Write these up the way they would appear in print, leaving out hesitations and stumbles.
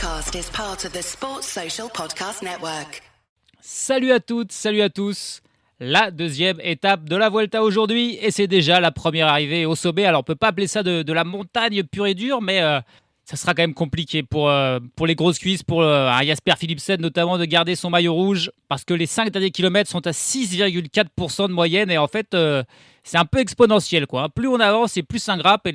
podcast is part of the Sports Social Podcast Network. Salut à toutes, salut à tous. La deuxième étape de la Vuelta aujourd'hui et c'est déjà la première arrivée au sommet. Alors on peut pas appeler ça de la montagne pure et dure, mais ça sera quand même compliqué pour les grosses cuisses, pour un Jasper Philipsen notamment de garder son maillot rouge parce que les 5 derniers kilomètres sont à 6,4% de moyenne et en fait c'est un peu exponentiel quoi. Plus on avance et plus ça grimpe et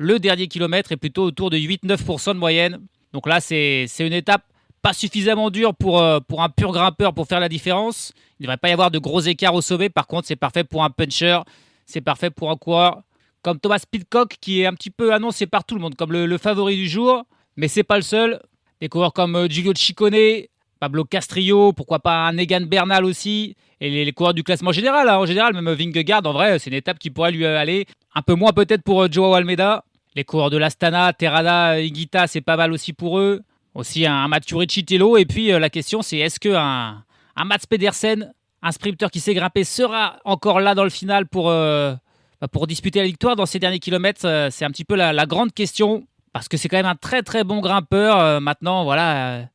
le dernier kilomètre est plutôt autour de 8-9% de moyenne. Donc là c'est une étape pas suffisamment dure pour un pur grimpeur pour faire la différence. Il ne devrait pas y avoir de gros écarts au sommet. Par contre, c'est parfait pour un puncher. C'est parfait pour un coureur comme Thomas Pidcock qui est un petit peu annoncé par tout le monde comme le favori du jour. Mais c'est pas le seul. Des coureurs comme Giulio Ciccone, Pablo Castrillo, pourquoi pas un Egan Bernal aussi. Et les coureurs du classement général. En général, même Vingegaard, en vrai, c'est une étape qui pourrait lui aller. Un peu moins peut-être pour Joao Almeida. Les coureurs de l'Astana, Terrada, Higuita, c'est pas mal aussi pour eux. Aussi un Matthieu Tello. Et puis la question c'est est-ce qu'un Mats Pedersen, un sprinter qui s'est grimpé, sera encore là dans le final pour disputer la victoire dans ces derniers kilomètres. C'est un petit peu la grande question parce que c'est quand même un très très bon grimpeur. Maintenant voilà,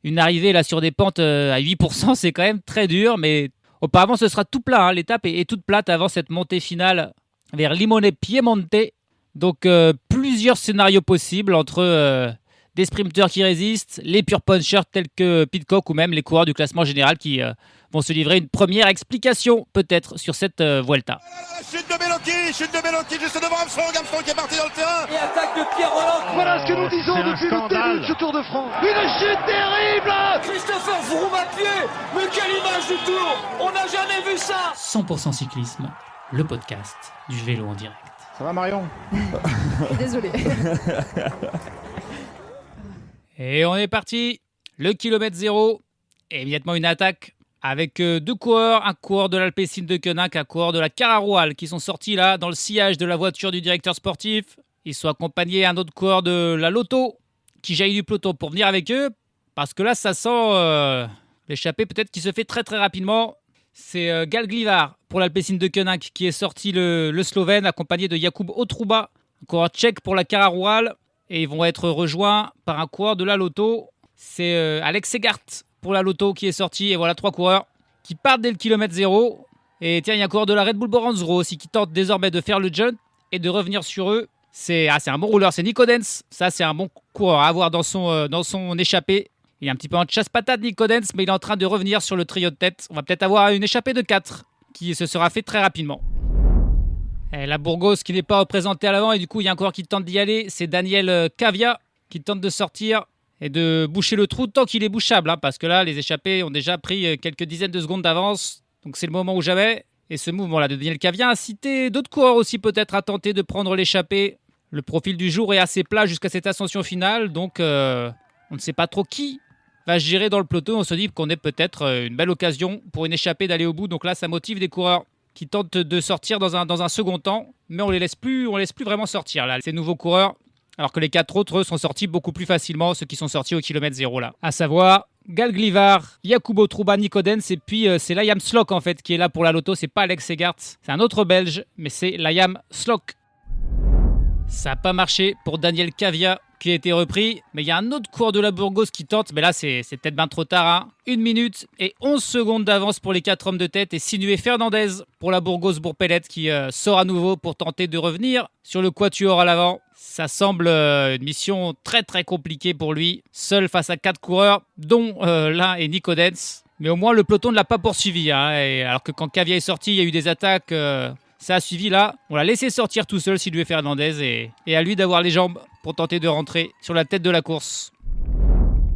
une arrivée là sur des pentes à 8% c'est quand même très dur, mais auparavant ce sera tout plat, hein. L'étape est toute plate avant cette montée finale vers Limone-Piemonte. Donc plusieurs scénarios possibles entre des sprinteurs qui résistent, les pure punchers tels que Pidcock ou même les coureurs du classement général qui vont se livrer une première explication peut-être sur cette Vuelta. Chute de Bellocchi juste devant Armstrong qui est parti dans le terrain. Et attaque de Pierre Roland. Voilà ce que nous disons depuis le début de ce Tour de France. Une chute terrible. Christopher Froome à pied. Mais quelle image du Tour. On n'a jamais vu ça. 100% cyclisme, le podcast du vélo en direct. Ça va Marion? Désolé. Et on est parti, le kilomètre 0, et immédiatement une attaque avec deux coureurs, un coureur de l'Alpecin de Koenig, un coureur de la Cararoual qui sont sortis là dans le sillage de la voiture du directeur sportif. Ils sont accompagnés d'un autre coureur de la Lotto qui jaillit du peloton pour venir avec eux, parce que là ça sent l'échappée peut-être qui se fait très très rapidement. C'est Gal Glivar pour l'Alpecin de Koenig qui est sorti le Slovène accompagné de Jakub Otruba, un coureur tchèque pour la Cararoual. Et ils vont être rejoints par un coureur de la Lotto. C'est Alex Segart pour la Lotto qui est sorti. Et voilà 3 coureurs qui partent dès le kilomètre 0. Et tiens, il y a un coureur de la Red Bull Boranzro aussi qui tente désormais de faire le jump et de revenir sur eux. C'est un bon rouleur, c'est Nico Denz. Ça, c'est un bon coureur à avoir dans son échappée. Il est un petit peu en chasse-patate, Nico Denz, mais il est en train de revenir sur le trio de tête. On va peut-être avoir une échappée de 4 qui se sera fait très rapidement. Et la Burgos qui n'est pas représentée à l'avant et du coup il y a un coureur qui tente d'y aller, c'est Daniel Cavia qui tente de sortir et de boucher le trou tant qu'il est bouchable, hein, parce que là les échappés ont déjà pris quelques dizaines de secondes d'avance, donc c'est le moment ou jamais. Et ce mouvement là de Daniel Cavia a incité d'autres coureurs aussi peut-être à tenter de prendre l'échappée. Le profil du jour est assez plat jusqu'à cette ascension finale, donc on ne sait pas trop qui va se gérer dans le peloton. On se dit qu'on est peut-être une belle occasion pour une échappée d'aller au bout, donc là ça motive des coureurs qui tentent de sortir dans un second temps, mais on les laisse plus vraiment sortir là, ces nouveaux coureurs, alors que les 4 autres sont sortis beaucoup plus facilement, ceux qui sont sortis au kilomètre 0 là. À savoir Gal Glivar, Jakub Otruba, Nico Denz, et puis c'est Liam Slock en fait qui est là pour la Lotto, c'est pas Alex Segart, c'est un autre Belge, mais c'est Liam Slock. Ça n'a pas marché pour Daniel Cavia qui a été repris, mais il y a un autre coureur de la Burgos qui tente, mais là c'est peut-être bien trop tard, hein. 1 minute et 11 secondes d'avance pour les 4 hommes de tête et Sinué Fernandez pour la Burgos Bourg-Pellet qui sort à nouveau pour tenter de revenir sur le quatuor à l'avant. Ça semble une mission très très compliquée pour lui, seul face à 4 coureurs, dont l'un est Nico Denz, mais au moins le peloton ne l'a pas poursuivi, hein, et alors que quand Cavia est sorti, il y a eu des attaques... Ça a suivi là, on l'a laissé sortir tout seul, Sinué Fernandez, et à lui d'avoir les jambes pour tenter de rentrer sur la tête de la course.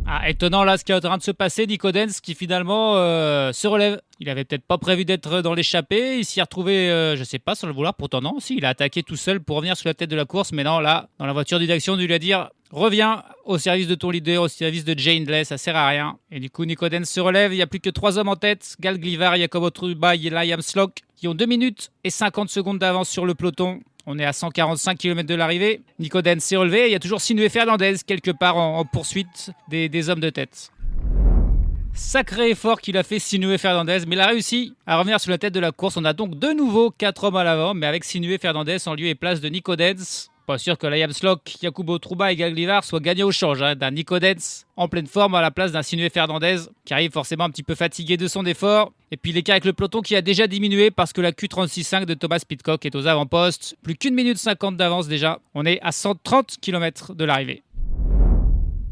Ah, étonnant là ce qui est en train de se passer, Nico Denz qui finalement se relève. Il avait peut-être pas prévu d'être dans l'échappée, il s'y est retrouvé, je sais pas, sans le vouloir, pourtant non, si, il a attaqué tout seul pour revenir sur la tête de la course, mais non, là, dans la voiture d'action, on lui a dit reviens au service de ton leader, au service de Jay Hindley, ça sert à rien. Et du coup, Nico Denz se relève, il n'y a plus que 3 hommes en tête, Gal Glivar, Jakub Otruba et Liam Slock, qui ont 2 minutes et 50 secondes d'avance sur le peloton. On est à 145 km de l'arrivée. Nico Denz s'est relevé. Il y a toujours Sinué Fernandez quelque part en poursuite des hommes de tête. Sacré effort qu'il a fait Sinué Fernandez, mais il a réussi à revenir sur la tête de la course. On a donc de nouveau 4 hommes à l'avant, mais avec Sinué Fernandez en lieu et place de Nico Denz. Pas sûr que Liam Slock, Jacobo Trouba et Gaglivar soient gagnés au change d'un Nico Denz en pleine forme à la place d'un Sinuhe Fernandez qui arrive forcément un petit peu fatigué de son effort. Et puis l'écart avec le peloton qui a déjà diminué parce que la Q36.5 de Thomas Pidcock est aux avant-postes. Plus qu'1 minute 50 d'avance déjà. On est à 130 km de l'arrivée.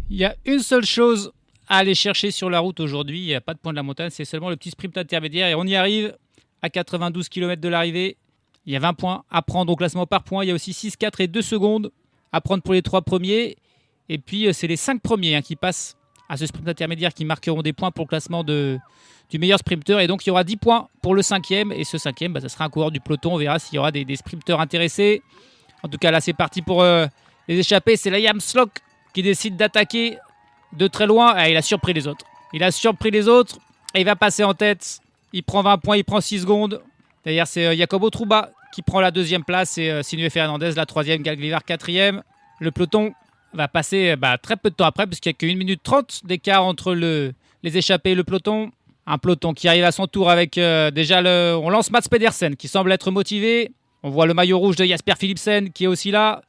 Il y a une seule chose à aller chercher sur la route aujourd'hui. Il n'y a pas de point de la montagne, c'est seulement le petit sprint intermédiaire. Et on y arrive à 92 km de l'arrivée. Il y a 20 points à prendre au classement par points. Il y a aussi 6, 4 et 2 secondes à prendre pour les 3 premiers. Et puis, c'est les 5 premiers qui passent à ce sprint intermédiaire qui marqueront des points pour le classement du meilleur sprinter. Et donc, il y aura 10 points pour le 5e. Et ce 5e, ça sera un coureur du peloton. On verra s'il y aura des sprinters intéressés. En tout cas, là, c'est parti pour les échappées. C'est Liam Slock qui décide d'attaquer de très loin. Ah, il a surpris les autres. Il a surpris les autres et il va passer en tête. Il prend 20 points, il prend 6 secondes. D'ailleurs, c'est Jacobo Trouba qui prend la 2e place et Sinuhe Fernandez la 3e, Gaglivar 4e. Le peloton va passer très peu de temps après puisqu'il n'y a qu'1 minute 30 d'écart entre les échappés et le peloton. Un peloton qui arrive à son tour avec on lance Mats Pedersen qui semble être motivé. On voit le maillot rouge de Jasper Philipsen qui est aussi là.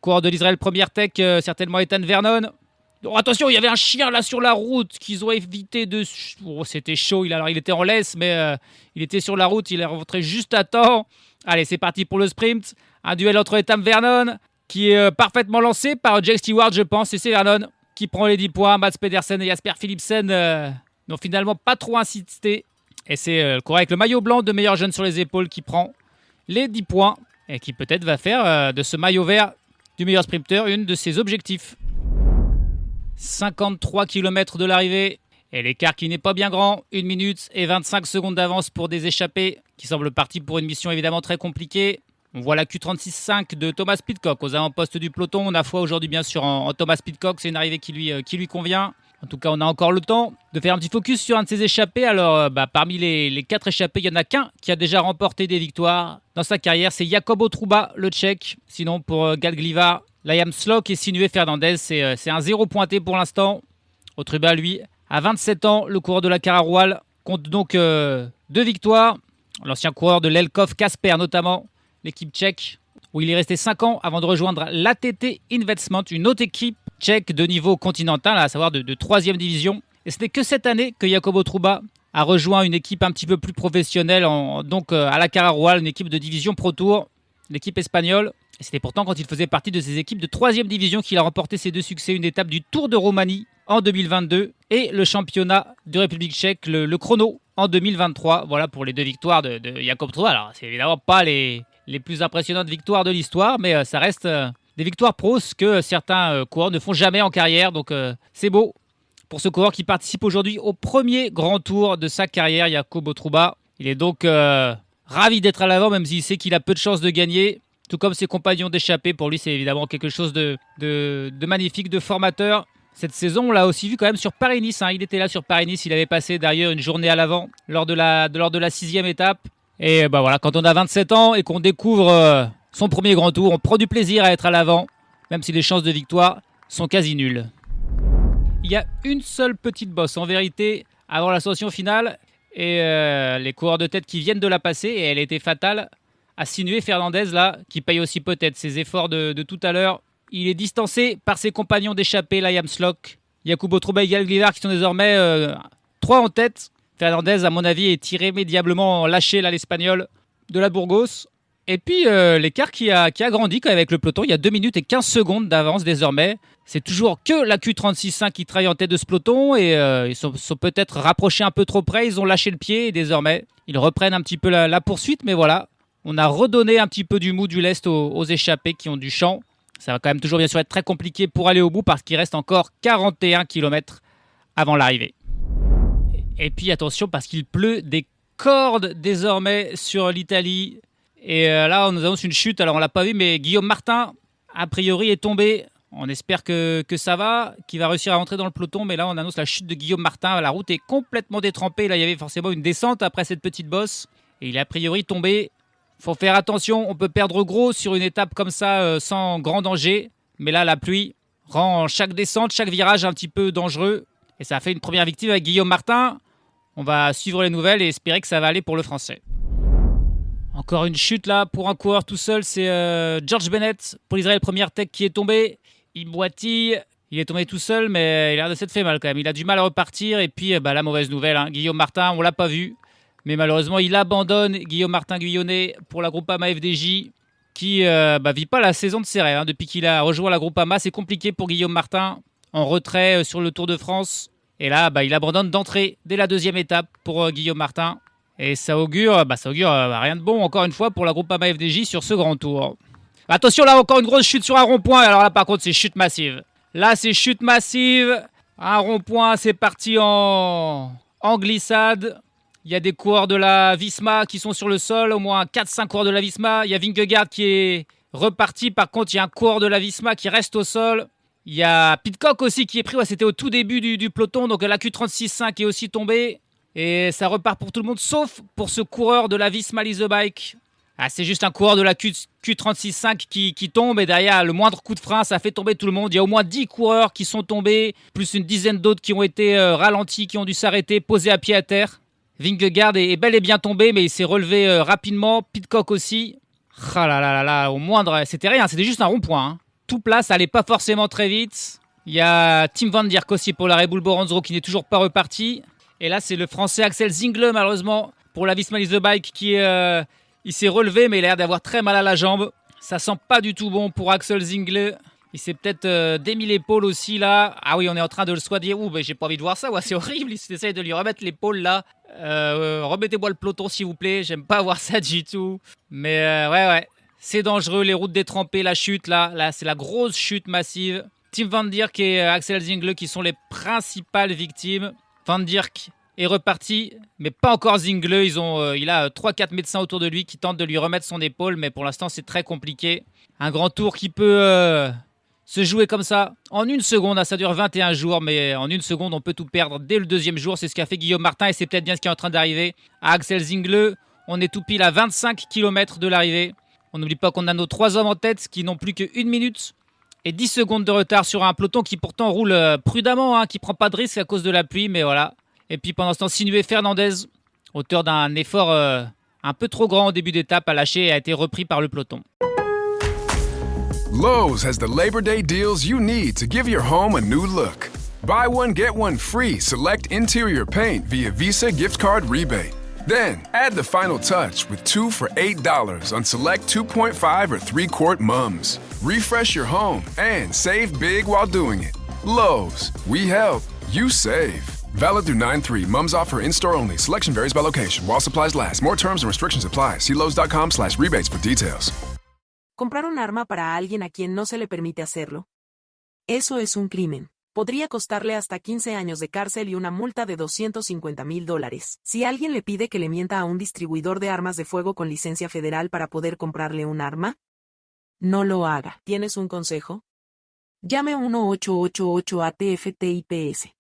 Coureur de l'Israël Première Tech, certainement Ethan Vernon. Oh, attention, il y avait un chien là sur la route qu'ils ont évité de... Oh, c'était chaud, il était en laisse, mais il était sur la route, il est rentré juste à temps. Allez, c'est parti pour le sprint. Un duel entre Ethan Vernon, qui est parfaitement lancé par Jake Stewart, je pense. Et c'est Vernon qui prend les 10 points. Mats Pedersen et Jasper Philipsen n'ont finalement pas trop insisté. Et c'est le coureur avec le maillot blanc de meilleur jeune sur les épaules qui prend les 10 points et qui peut-être va faire de ce maillot vert du meilleur sprinter une de ses objectifs. 53 km de l'arrivée et l'écart qui n'est pas bien grand, 1 minute et 25 secondes d'avance pour des échappés qui semblent partis pour une mission évidemment très compliquée. On voit la Q36.5 de Thomas Pidcock aux avant-postes du peloton. On a foi aujourd'hui bien sûr en Thomas Pidcock, c'est une arrivée qui lui convient. En tout cas, on a encore le temps de faire un petit focus sur un de ces échappés. Alors, parmi les 4 échappés, il n'y en a qu'un qui a déjà remporté des victoires dans sa carrière. C'est Jacobo Trouba, le Tchèque. Sinon, pour Gaglivar, Liam Slock et Sinuhe Fernandez, c'est un 0 pointé pour l'instant. Trouba, lui, à 27 ans, le coureur de la Cararoual, compte donc 2 victoires. L'ancien coureur de l'Elkov Casper, notamment, l'équipe tchèque, où il est resté 5 ans avant de rejoindre l'ATT Investment, une autre équipe tchèque de niveau continental, à savoir de 3e division. Et ce n'est que cette année que Jacobo Trouba a rejoint une équipe un petit peu plus professionnelle, à la Cararoual, une équipe de division Pro Tour, l'équipe espagnole. Et c'était pourtant quand il faisait partie de ces équipes de 3e division qu'il a remporté ses 2 succès, une étape du Tour de Roumanie en 2022 et le championnat de République tchèque, le chrono, en 2023. Voilà pour les 2 victoires de Jacob Trouba. Alors, c'est évidemment pas les plus impressionnantes victoires de l'histoire, mais ça reste des victoires pros que certains coureurs ne font jamais en carrière. Donc, c'est beau pour ce coureur qui participe aujourd'hui au premier grand tour de sa carrière, Jacobo Trouba. Il est donc ravi d'être à l'avant, même s'il sait qu'il a peu de chances de gagner. Tout comme ses compagnons d'échappée, pour lui, c'est évidemment quelque chose de magnifique, de formateur. Cette saison, on l'a aussi vu quand même sur Paris-Nice. Il était là sur Paris-Nice, il avait passé d'ailleurs une journée à l'avant lors de la 6e étape. Et voilà, quand on a 27 ans et qu'on découvre son premier grand tour, on prend du plaisir à être à l'avant, même si les chances de victoire sont quasi nulles. Il y a une seule petite bosse, en vérité, avant l'ascension finale. Et les coureurs de tête qui viennent de la passer, et elle était fatale à Sinuhe Fernandez, là, qui paye aussi peut-être ses efforts de tout à l'heure. Il est distancé par ses compagnons d'échappée, Liam Slock, Jacobo Trouba et Gaglivar, qui sont désormais 3 en tête. Fernandez, à mon avis, est irrémédiablement lâché, là, l'Espagnol de la Burgos. Et puis, l'écart qui a grandi quand même avec le peloton. Il y a 2 minutes et 15 secondes d'avance désormais. C'est toujours que la Q36.5 qui travaille en tête de ce peloton. Et ils sont peut-être rapprochés un peu trop près. Ils ont lâché le pied et désormais, ils reprennent un petit peu la poursuite. Mais voilà, on a redonné un petit peu du mou, du lest aux échappés qui ont du champ. Ça va quand même toujours bien sûr être très compliqué pour aller au bout parce qu'il reste encore 41 km avant l'arrivée. Et puis attention parce qu'il pleut des cordes désormais sur l'Italie. Et là, on nous annonce une chute. Alors, on ne l'a pas vu, mais Guillaume Martin, a priori, est tombé. On espère que ça va, qu'il va réussir à rentrer dans le peloton. Mais là, on annonce la chute de Guillaume Martin. La route est complètement détrempée. Là, il y avait forcément une descente après cette petite bosse. Et il est a priori tombé. Il faut faire attention. On peut perdre gros sur une étape comme ça, sans grand danger. Mais là, la pluie rend chaque descente, chaque virage un petit peu dangereux. Et ça a fait une première victime avec Guillaume Martin. On va suivre les nouvelles et espérer que ça va aller pour le Français. Encore une chute là pour un coureur tout seul, c'est George Bennett pour l'Israël Première Tech qui est tombé. Il boitille, il est tombé tout seul mais il a l'air de s'être fait mal quand même. Il a du mal à repartir et puis la mauvaise nouvelle, hein, Guillaume Martin, on l'a pas vu. Mais malheureusement il abandonne Guillaume Martin Guyonnet pour la Groupama FDJ qui vit pas la saison de ses rêves. Hein. Depuis qu'il a rejoint la Groupama, c'est compliqué pour Guillaume Martin en retrait sur le Tour de France. Et là il abandonne d'entrée dès la deuxième étape pour Guillaume Martin. Et ça augure rien de bon, encore une fois, pour la Groupama FDJ sur ce grand tour. Attention, là, encore une grosse chute sur un rond-point. Alors là, par contre, c'est chute massive. Là, c'est chute massive. Un rond-point, c'est parti en glissade. Il y a des coureurs de la Visma qui sont sur le sol, au moins 4-5 coureurs de la Visma. Il y a Vingegaard qui est reparti. Par contre, il y a un coureur de la Visma qui reste au sol. Il y a Pidcock aussi qui est pris. Ouais, c'était au tout début du peloton. Donc la Q36.5 est aussi tombée. Et ça repart pour tout le monde, sauf pour ce coureur de la Visma Lease the Bike. C'est juste un coureur de la Q36.5 qui tombe. Et derrière, le moindre coup de frein, ça fait tomber tout le monde. Il y a au moins 10 coureurs qui sont tombés, plus une dizaine d'autres qui ont été ralentis, qui ont dû s'arrêter, posés à pied à terre. Vingegaard est bel et bien tombé, mais il s'est relevé rapidement. Pidcock aussi. Ah là là là là, au moindre, c'était rien, c'était juste un rond-point. Hein. Tout plat, ça allait pas forcément très vite. Il y a Tim Van Dierk aussi pour la Red Bull Boranzo qui n'est toujours pas reparti. Et là, c'est le Français Axel Zingle, malheureusement, pour la Visma Lease the Bike, qui il s'est relevé, mais il a l'air d'avoir très mal à la jambe. Ça sent pas du tout bon pour Axel Zingle. Il s'est peut-être démis l'épaule aussi, là. Ah oui, on est en train de le soigner. Ouh, j'ai pas envie de voir ça, ouais, c'est horrible. Il essaye de lui remettre l'épaule, là. Remettez-moi le peloton, s'il vous plaît. J'aime pas voir ça du tout. Mais ouais. C'est dangereux, les routes détrempées, la chute, là. Là, c'est la grosse chute massive. Tim Van Dierk et Axel Zingle qui sont les principales victimes. Van Dierk est reparti, mais pas encore Zingle. Il a 3-4 médecins autour de lui qui tentent de lui remettre son épaule, mais pour l'instant, c'est très compliqué. Un grand tour qui peut se jouer comme ça en une seconde. Ça dure 21 jours, mais en une seconde, on peut tout perdre dès le deuxième jour. C'est ce qu'a fait Guillaume Martin et c'est peut-être bien ce qui est en train d'arriver à Axel Zingle. On est tout pile à 25 km de l'arrivée. On n'oublie pas qu'on a nos 3 hommes en tête qui n'ont plus que 1 minute et 10 secondes de retard sur un peloton qui pourtant roule prudemment, hein, qui prend pas de risque à cause de la pluie, mais voilà. Et puis pendant ce temps, Sinué Fernandez, auteur d'un effort un peu trop grand au début d'étape, a lâché et a été repris par le peloton. Lowe's has the Labor Day deals you need to give your home a new look. Buy one, get one free select interior paint via Visa gift card rebate. Then, add the final touch with 2 for $8 on select 2.5 or 3-quart mums. Refresh your home and save big while doing it. Lowe's, we help, you save. Valid through 9/3. Mums offer in-store only. Selection varies by location. While supplies last. More terms and restrictions apply. See Lowe's.com/rebates for details. ¿Comprar un arma para alguien a quien no se le permite hacerlo? Eso es un crimen. Podría costarle hasta 15 años de cárcel y una multa de $250,000. Si alguien le pide que le mienta a un distribuidor de armas de fuego con licencia federal para poder comprarle un arma, no lo haga. ¿Tienes un consejo? Llame 1-888-ATF-TIPS.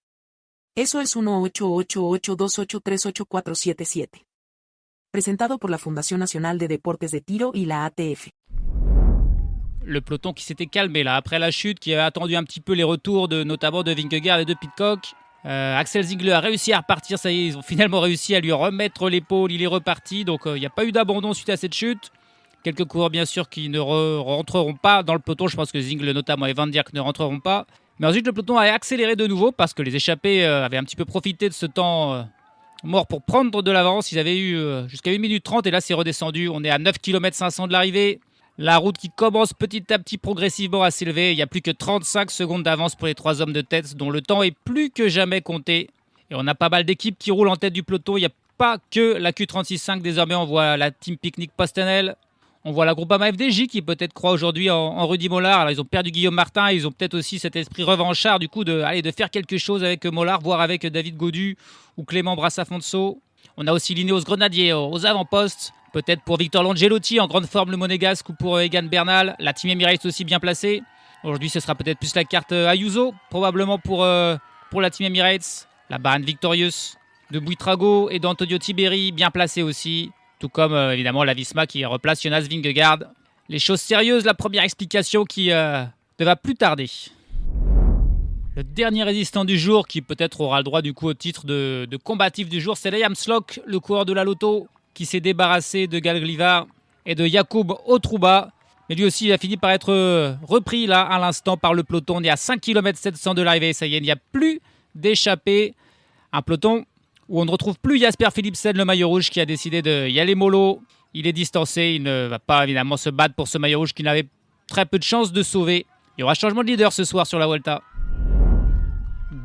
Eso es 1-888-283-8477. Presentado por la Fundación Nacional de Deportes de Tiro y la ATF. Le peloton qui s'était calmé là après la chute, qui avait attendu un petit peu les retours notamment de Vingegaard et de Pidcock. Axel Zingle a réussi à repartir, ça y est, ils ont finalement réussi à lui remettre l'épaule, il est reparti, donc il n'y a pas eu d'abandon suite à cette chute. Quelques coureurs bien sûr qui ne rentreront pas dans le peloton, je pense que Zingle notamment et Van Dierk ne rentreront pas. Mais ensuite le peloton a accéléré de nouveau parce que les échappés avaient un petit peu profité de ce temps mort pour prendre de l'avance. Ils avaient eu jusqu'à 1 minute 30 et là c'est redescendu, on est à 9 km 500 de l'arrivée. La route qui commence petit à petit progressivement à s'élever. Il n'y a plus que 35 secondes d'avance pour les 3 hommes de tête dont le temps est plus que jamais compté. Et on a pas mal d'équipes qui roulent en tête du peloton. Il n'y a pas que la Q36.5 désormais. On voit la Team Picnic Postenel. On voit la Groupama FDJ qui peut-être croit aujourd'hui en Rudy Mollard. Alors ils ont perdu Guillaume Martin. Ils ont peut-être aussi cet esprit revanchard du coup de faire quelque chose avec Mollard, voire avec David Gaudu ou Clément Brassafonso. On a aussi l'Ineos Grenadier aux avant-postes. Peut-être pour Victor Longelotti en grande forme le monégasque ou pour Egan Bernal. La Team Emirates aussi bien placée. Aujourd'hui ce sera peut-être plus la carte Ayuso. Probablement pour la Team Emirates. La Bahrain Victorious de Buitrago et d'Antonio Tiberi bien placée aussi. Tout comme évidemment la Visma qui replace Jonas Vingegaard. Les choses sérieuses, la première explication qui ne va plus tarder. Le dernier résistant du jour qui peut-être aura le droit du coup au titre de combatif du jour, c'est Liam Slock, le coureur de la Lotto. qui s'est débarrassé de Galglivar et de Jakub Otruba. Mais lui aussi, il a fini par être repris là à l'instant par le peloton. On est à 5 km 700 de l'arrivée. Ça y est, il n'y a plus d'échappée. Un peloton où on ne retrouve plus Jasper Philipsen, le maillot rouge, qui a décidé de y aller mollo. Il est distancé. Il ne va pas évidemment se battre pour ce maillot rouge qui n'avait très peu de chances de sauver. Il y aura changement de leader ce soir sur la Vuelta.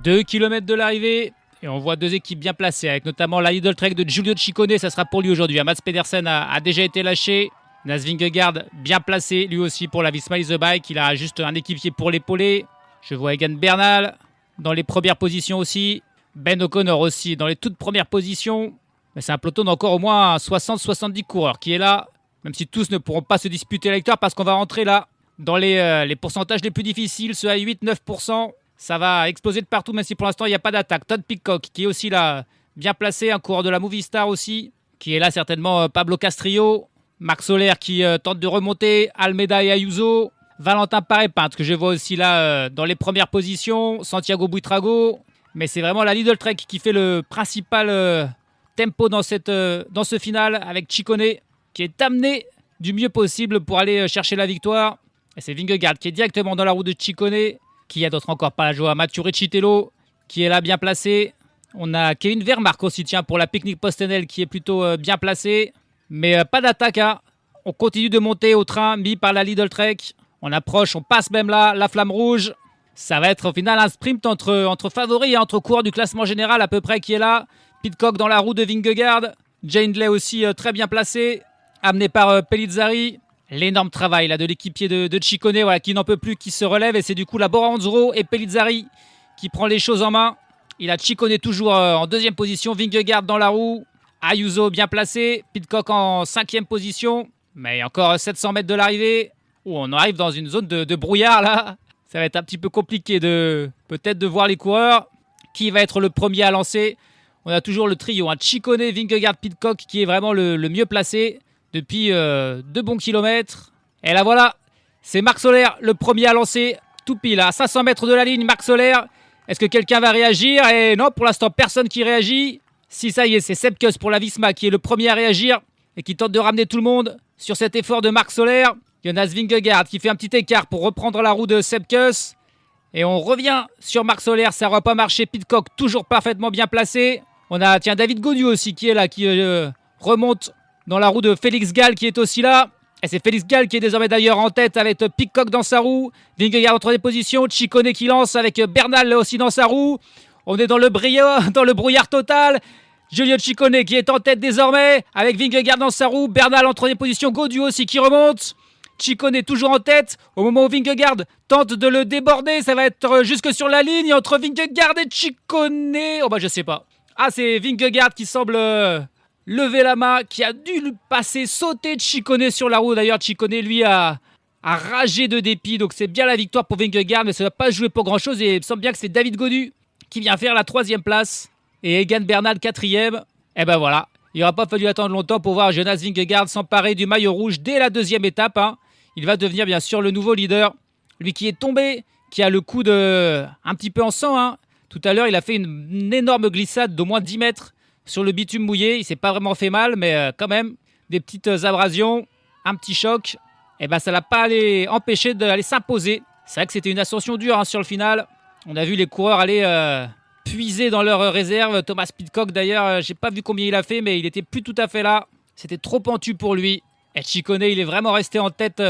2 km de l'arrivée. Et on voit deux équipes bien placées, avec notamment la Lidl Trek de Giulio Ciccone. Ça sera pour lui aujourd'hui. Mats Pedersen a déjà été lâché. Jonas Vingegaard bien placé, lui aussi pour la Visma Is The Bike. Il a juste un équipier pour l'épauler. Je vois Egan Bernal dans les premières positions aussi. Ben O'Connor aussi dans les toutes premières positions. Mais c'est un peloton d'encore au moins 60-70 coureurs qui est là. Même si tous ne pourront pas se disputer la victoire, parce qu'on va rentrer là dans les pourcentages les plus difficiles. Ceux à 8-9%. Ça va exploser de partout, même si pour l'instant il n'y a pas d'attaque. Todd Pidcock qui est aussi là, bien placé, un coureur de la Movistar aussi, qui est là certainement Pablo Castrillo, Marc Soler qui tente de remonter, Almeida et Ayuso, Valentin Paré-Pinte que je vois aussi là dans les premières positions, Santiago Buitrago, mais c'est vraiment la Lidl Trek qui fait le principal tempo dans ce final, avec Ciccone qui est amené du mieux possible pour aller chercher la victoire. Et c'est Vingegaard qui est directement dans la roue de Ciccone. Qui y a d'autres encore pas la joie. Mathieu Recitello qui est là bien placé. On a Kevin Vermark aussi, tiens, pour la Picnic Postenel qui est plutôt bien placé. Mais pas d'attaque. Hein. On continue de monter au train mis par la Lidl Trek. On approche, on passe même là, la flamme rouge. Ça va être au final un sprint entre favoris, entre coureurs du classement général à peu près qui est là. Pidcock dans la roue de Vingegaard. Hindley aussi très bien placé. Amené par Pellizzari. L'énorme travail là, de l'équipier de Ciccone, voilà, qui n'en peut plus, qui se relève. Et c'est du coup la Boranzoro et Pellizzari qui prend les choses en main. Il a Ciccone toujours en deuxième position. Vingegaard dans la roue. Ayuso bien placé. Pidcock en cinquième position. Mais encore 700 mètres de l'arrivée. Où on arrive dans une zone de brouillard là. Ça va être un petit peu compliqué peut-être de voir les coureurs. Qui va être le premier à lancer? On a toujours le trio. Ciccone, Vingegaard, Pidcock qui est vraiment le mieux placé. Depuis 2 bons kilomètres. Et là voilà, c'est Marc Soler, le premier à lancer. Tout pile, à 500 mètres de la ligne, Marc Soler. Est-ce que quelqu'un va réagir? Et non, pour l'instant, personne qui réagit. Si, ça y est, c'est Sepp Kuss pour la Visma qui est le premier à réagir et qui tente de ramener tout le monde sur cet effort de Marc Soler. Jonas Vingegaard qui fait un petit écart pour reprendre la roue de Sepp Kuss. Et on revient sur Marc Soler, ça n'aura pas marché. Pidcock toujours parfaitement bien placé. On a, tiens, David Gaudu aussi qui est là, qui remonte dans la roue de Félix Gall qui est aussi là. Et c'est Félix Gall qui est désormais d'ailleurs en tête avec Pidcock dans sa roue. Vingegaard en troisième position. Ciccone qui lance avec Bernal aussi dans sa roue. On est dans le brouillard total. Giulio Ciccone qui est en tête désormais avec Vingegaard dans sa roue. Bernal en troisième position. Gaudu aussi qui remonte. Ciccone toujours en tête. Au moment où Vingegaard tente de le déborder, ça va être jusque sur la ligne entre Vingegaard et Ciccone. Oh bah je sais pas. Ah, c'est Vingegaard qui semble lever la main, qui a dû le passer, sauter Ciccone sur la roue. D'ailleurs, Ciccone, lui, a ragé de dépit. Donc, c'est bien la victoire pour Vingegaard, mais ça ne va pas jouer pour grand-chose. Et il me semble bien que c'est David Gaudu qui vient faire la 3e place. Et Egan Bernal, 4e. Et ben voilà, il n'aura pas fallu attendre longtemps pour voir Jonas Vingegaard s'emparer du maillot rouge dès la 2e étape. Hein. Il va devenir, bien sûr, le nouveau leader. Lui qui est tombé, qui a le coude un petit peu en sang. Hein. Tout à l'heure, il a fait une énorme glissade d'au moins 10 mètres. Sur le bitume mouillé, il s'est pas vraiment fait mal, mais quand même, des petites abrasions, un petit choc, et ben ça l'a pas empêché d'aller s'imposer. C'est vrai que c'était une ascension dure hein, sur le final. On a vu les coureurs aller puiser dans leurs réserves. Thomas Pidcock d'ailleurs, j'ai pas vu combien il a fait, mais il était plus tout à fait là. C'était trop pentu pour lui. Et Ciccone, il est vraiment resté en tête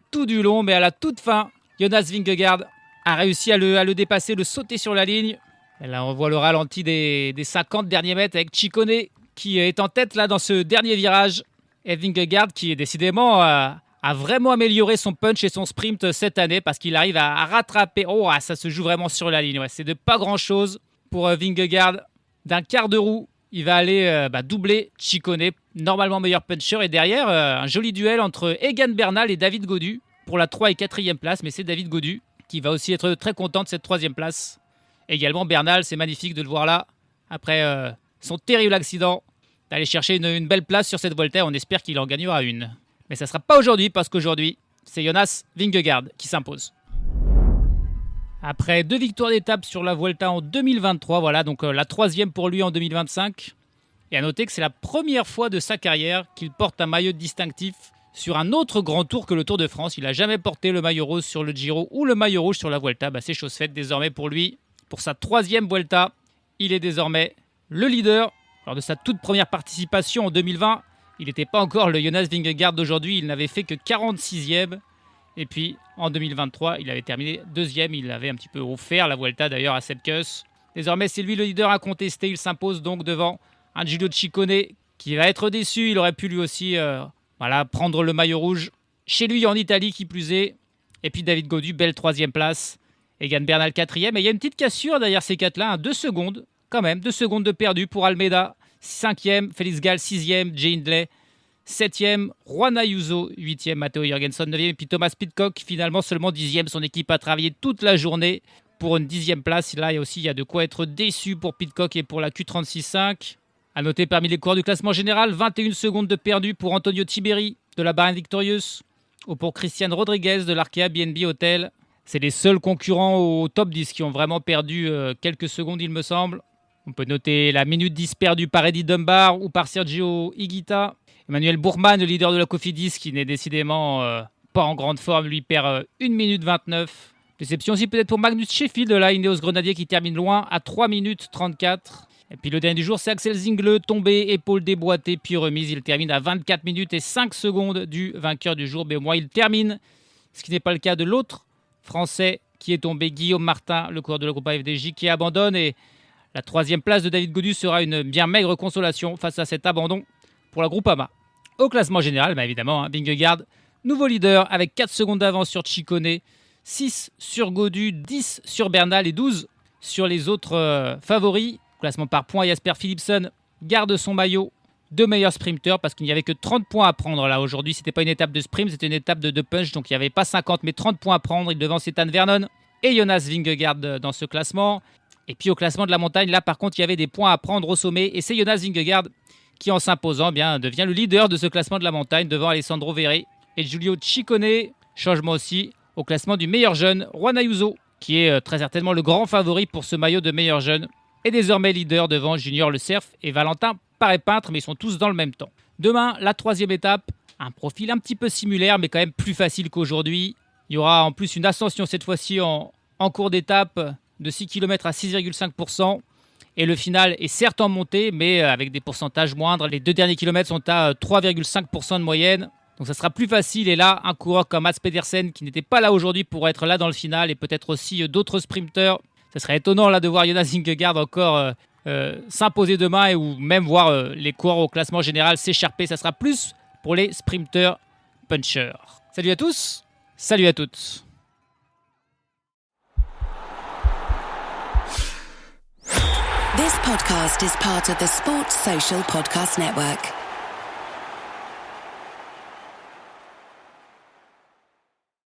tout du long, mais à la toute fin, Jonas Vingegaard a réussi à le dépasser, le sauter sur la ligne. Et là, on voit le ralenti des 50 derniers mètres avec Ciccone qui est en tête là dans ce dernier virage. Et Vingegaard qui décidément a vraiment amélioré son punch et son sprint cette année parce qu'il arrive à rattraper. Oh, ça se joue vraiment sur la ligne. Ouais, c'est de pas grand-chose pour Vingegaard. D'un quart de roue, il va aller doubler Ciccone, normalement meilleur puncher. Et derrière, un joli duel entre Egan Bernal et David Gaudu pour la 3 et 4e place. Mais c'est David Gaudu qui va aussi être très content de cette 3e place. Également Bernal, c'est magnifique de le voir là, après son terrible accident, d'aller chercher une belle place sur cette Vuelta. On espère qu'il en gagnera une. Mais ça ne sera pas aujourd'hui, parce qu'aujourd'hui, c'est Jonas Vingegaard qui s'impose. Après 2 victoires d'étape sur la Vuelta en 2023, voilà, donc la 3e pour lui en 2025. Et à noter que c'est la première fois de sa carrière qu'il porte un maillot distinctif sur un autre grand tour que le Tour de France. Il n'a jamais porté le maillot rose sur le Giro ou le maillot rouge sur la Vuelta. C'est chose faite désormais pour lui. Pour sa 3e Vuelta, il est désormais le leader. Lors de sa toute première participation en 2020, il n'était pas encore le Jonas Vingegaard d'aujourd'hui. Il n'avait fait que 46e. Et puis en 2023, il avait terminé 2e. Il avait un petit peu offert la Vuelta d'ailleurs à Sepp Kuss. Désormais, c'est lui le leader incontesté. Il s'impose donc devant un Giulio Ciccone qui va être déçu. Il aurait pu lui aussi prendre le maillot rouge. Chez lui en Italie qui plus est. Et puis David Gaudu, belle 3e place. Egan Bernal 4e. Et il y a une petite cassure derrière ces 4-là. 2 secondes quand même. 2 secondes de perdu pour Almeida. 5e. Félix Gall 6e. Jay Hindley 7e. Juan Ayuso 8e. Matteo Jorgensen 9e. Et puis Thomas Pidcock finalement seulement 10e. Son équipe a travaillé toute la journée pour une 10e place. Là, il y a de quoi être déçu pour Pidcock et pour la Q36.5. À noter parmi les coureurs du classement général, 21 secondes de perdu pour Antonio Tiberi de la Bahrain Victorious ou pour Christian Rodriguez de l'Arkea BNB Hotel. C'est les seuls concurrents au top 10 qui ont vraiment perdu quelques secondes, il me semble. On peut noter la minute 10 perdue par Eddie Dunbar ou par Sergio Higuita. Emmanuel Bourman, le leader de la Cofidis, qui n'est décidément pas en grande forme, lui perd 1 minute 29. Déception aussi peut-être pour Magnus Sheffield de la Ineos Grenadier qui termine loin à 3 minutes 34. Et puis le dernier du jour, c'est Axel Zingle, tombé, épaule déboîtée, puis remise. Il termine à 24 minutes et 5 secondes du vainqueur du jour. Mais au moins, il termine, ce qui n'est pas le cas de l'autre Français qui est tombé, Guillaume Martin, le coureur de la groupe FDJ, qui abandonne. Et la 3e place de David Gaudu sera une bien maigre consolation face à cet abandon pour la Groupama. Au classement général, évidemment, Vingegaard, nouveau leader avec 4 secondes d'avance sur Ciccone, 6 sur Gaudu, 10 sur Bernal et 12 sur les autres favoris. Classement par points, Jasper Philipsen garde son maillot de meilleur sprinter parce qu'il n'y avait que 30 points à prendre là aujourd'hui. C'était pas une étape de sprint, c'était une étape de punch, donc il n'y avait pas 50 mais 30 points à prendre. Il devance Ethan Vernon et Jonas Vingegaard dans ce classement. Et puis au classement de la montagne, là par contre il y avait des points à prendre au sommet et c'est Jonas Vingegaard qui en s'imposant devient le leader de ce classement de la montagne devant Alessandro Verret et Giulio Ciccone. Changement aussi au classement du meilleur jeune, Juan Ayuso, qui est très certainement le grand favori pour ce maillot de meilleur jeune. Et désormais leader devant Junior Le Cerf et Valentin Paré-Peintre, mais ils sont tous dans le même temps. Demain, la 3e étape, un profil un petit peu similaire, mais quand même plus facile qu'aujourd'hui. Il y aura en plus une ascension cette fois-ci en cours d'étape de 6 km à 6,5%. Et le final est certes en montée, mais avec des pourcentages moindres. Les 2 derniers kilomètres sont à 3,5% de moyenne. Donc ça sera plus facile. Et là, un coureur comme Mats Pedersen, qui n'était pas là aujourd'hui, pourrait être là dans le final. Et peut-être aussi d'autres sprinteurs. Ce serait étonnant là de voir Jonas Vingegaard encore s'imposer demain ou même voir les coureurs au classement général s'écharper. Ça sera plus pour les sprinteurs punchers. Salut à tous, salut à toutes. This podcast is part of the Sports Social Podcast Network.